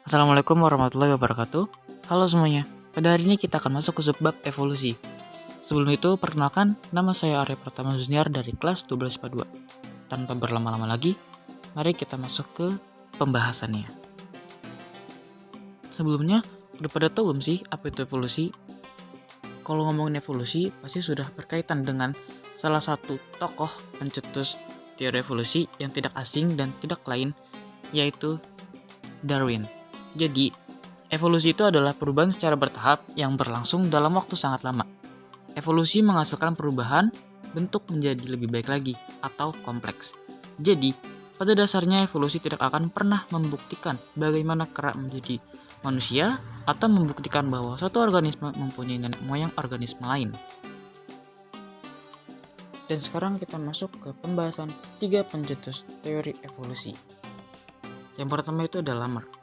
Assalamualaikum warahmatullahi wabarakatuh. Halo semuanya, pada hari ini kita akan masuk ke subbab evolusi. Sebelum itu, perkenalkan, nama saya Arya Pratama Junior dari kelas 12 IPA 2. Tanpa berlama-lama lagi, mari kita masuk ke pembahasannya. Sebelumnya, udah pada tahu belum sih apa itu evolusi? Kalau ngomongin evolusi, pasti sudah berkaitan dengan salah satu tokoh pencetus teori evolusi yang tidak asing dan tidak lain, yaitu Darwin. Jadi, evolusi itu adalah perubahan secara bertahap yang berlangsung dalam waktu sangat lama. Evolusi menghasilkan perubahan bentuk menjadi lebih baik lagi atau kompleks. Jadi, pada dasarnya evolusi tidak akan pernah membuktikan bagaimana kerak menjadi manusia atau membuktikan bahwa satu organisme mempunyai nenek moyang organisme lain. Dan sekarang kita masuk ke pembahasan 3 pencetus teori evolusi. Yang pertama itu adalah Lamarck.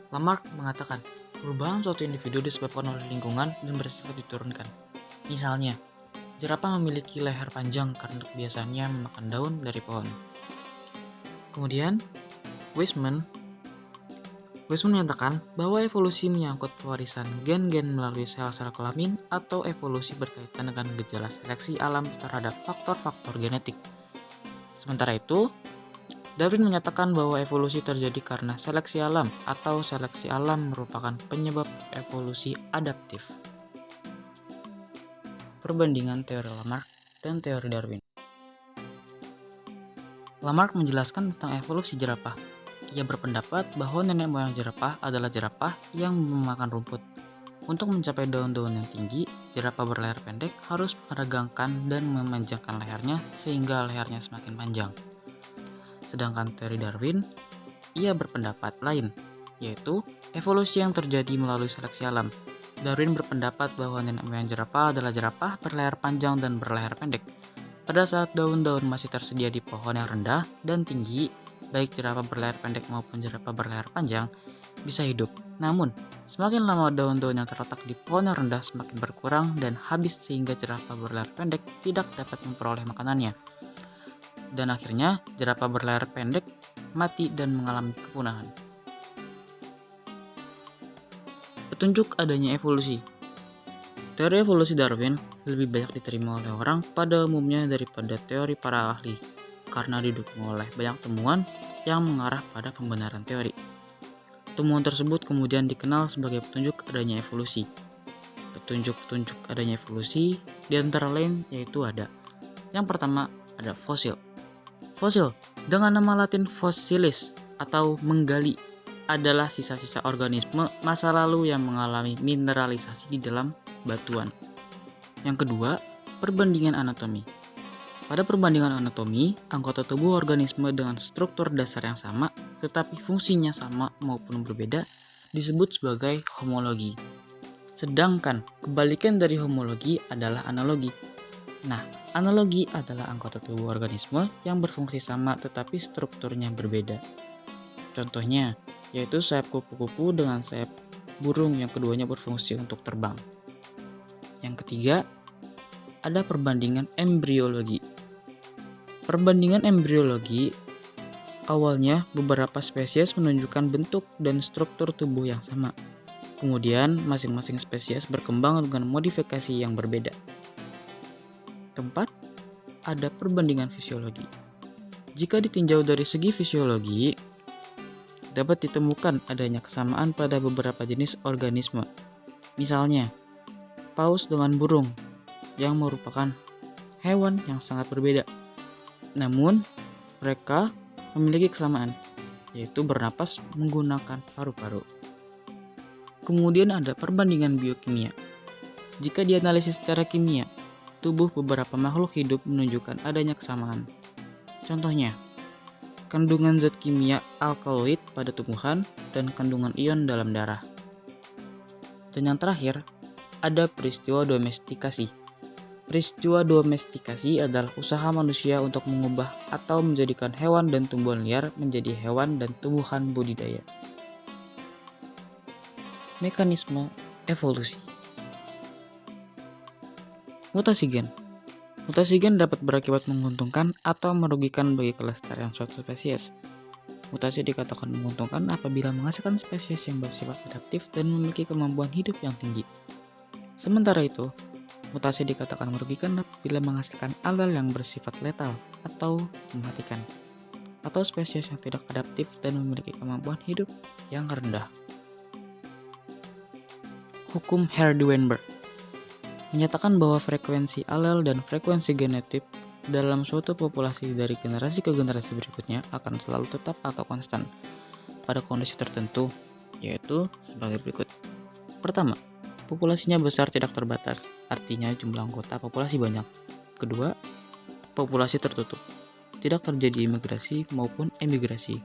Lamarck mengatakan, perubahan suatu individu disebabkan oleh lingkungan dan bersifat diturunkan. Misalnya, jerapah memiliki leher panjang karena kebiasaannya memakan daun dari pohon. Kemudian, Weismann menyatakan bahwa evolusi menyangkut pewarisan gen-gen melalui sel-sel kelamin atau evolusi berkaitan dengan gejala seleksi alam terhadap faktor-faktor genetik. Sementara itu, Darwin menyatakan bahwa evolusi terjadi karena seleksi alam atau seleksi alam merupakan penyebab evolusi adaptif. Perbandingan teori Lamarck dan teori Darwin. Lamarck menjelaskan tentang evolusi jerapah. Ia berpendapat bahwa nenek moyang jerapah adalah jerapah yang memakan rumput. Untuk mencapai daun-daun yang tinggi, jerapah berleher pendek harus meregangkan dan memanjangkan lehernya sehingga lehernya semakin panjang. Sedangkan teori Darwin, ia berpendapat lain, yaitu evolusi yang terjadi melalui seleksi alam. Darwin berpendapat bahwa nenek moyang jerapah adalah jerapah berleher panjang dan berleher pendek. Pada saat daun-daun masih tersedia di pohon yang rendah dan tinggi, baik jerapah berleher pendek maupun jerapah berleher panjang bisa hidup. Namun, semakin lama daun-daun yang terletak di pohon yang rendah semakin berkurang dan habis sehingga jerapah berleher pendek tidak dapat memperoleh makanannya. Dan akhirnya, jerapah berleher pendek mati dan mengalami kepunahan. Petunjuk adanya evolusi. Teori evolusi Darwin lebih banyak diterima oleh orang pada umumnya daripada teori para ahli, karena didukung oleh banyak temuan yang mengarah pada pembenaran teori. Temuan tersebut kemudian dikenal sebagai petunjuk adanya evolusi. Petunjuk-petunjuk adanya evolusi di antara lain yaitu ada. Yang pertama ada fosil. Fosil dengan nama latin fossilis atau menggali adalah sisa-sisa organisme masa lalu yang mengalami mineralisasi di dalam batuan. Yang kedua, perbandingan anatomi. Pada perbandingan anatomi, anggota tubuh organisme dengan struktur dasar yang sama tetapi fungsinya sama maupun berbeda disebut sebagai homologi. Sedangkan kebalikan dari homologi adalah analogi. Nah, analogi adalah anggota tubuh organisme yang berfungsi sama tetapi strukturnya berbeda. Contohnya, yaitu sayap kupu-kupu dengan sayap burung yang keduanya berfungsi untuk terbang. Yang ketiga, ada perbandingan embriologi. Perbandingan embriologi, awalnya beberapa spesies menunjukkan bentuk dan struktur tubuh yang sama. Kemudian, masing-masing spesies berkembang dengan modifikasi yang berbeda. Keempat, ada perbandingan fisiologi. Jika ditinjau dari segi fisiologi, dapat ditemukan adanya kesamaan pada beberapa jenis organisme. Misalnya, paus dengan burung yang merupakan hewan yang sangat berbeda. Namun, mereka memiliki kesamaan, yaitu bernapas menggunakan paru-paru. Kemudian ada perbandingan biokimia. Jika dianalisis secara kimia, tubuh beberapa makhluk hidup menunjukkan adanya kesamaan. Contohnya, kandungan zat kimia alkaloid pada tumbuhan dan kandungan ion dalam darah. Dan yang terakhir, ada peristiwa domestikasi. Peristiwa domestikasi adalah usaha manusia untuk mengubah atau menjadikan hewan dan tumbuhan liar menjadi hewan dan tumbuhan budidaya. Mekanisme evolusi. Mutasi gen. Mutasi gen dapat berakibat menguntungkan atau merugikan bagi kelestarian suatu spesies. Mutasi dikatakan menguntungkan apabila menghasilkan spesies yang bersifat adaptif dan memiliki kemampuan hidup yang tinggi. Sementara itu, mutasi dikatakan merugikan apabila menghasilkan alel yang bersifat letal atau mematikan, atau spesies yang tidak adaptif dan memiliki kemampuan hidup yang rendah. Hukum Hardy-Weinberg menyatakan bahwa frekuensi alel dan frekuensi genotyp dalam suatu populasi dari generasi ke generasi berikutnya akan selalu tetap atau konstan pada kondisi tertentu, yaitu sebagai berikut. Pertama, populasinya besar tidak terbatas, artinya jumlah anggota populasi banyak. Kedua, populasi tertutup, tidak terjadi imigrasi maupun emigrasi.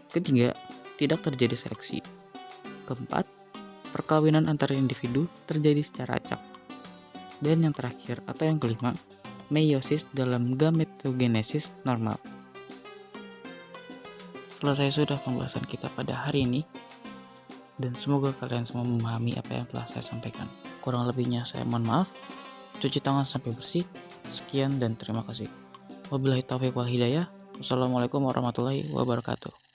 Ketiga, tidak terjadi seleksi. Keempat, perkawinan antara individu terjadi secara acak. Dan yang terakhir atau yang kelima, meiosis dalam gametogenesis normal. Selesai sudah pembahasan kita pada hari ini, dan semoga kalian semua memahami apa yang telah saya sampaikan. Kurang lebihnya saya mohon maaf. Cuci tangan sampai bersih. Sekian dan terima kasih. Wabillahi taufiq wal hidayah. Wassalamualaikum warahmatullahi wabarakatuh.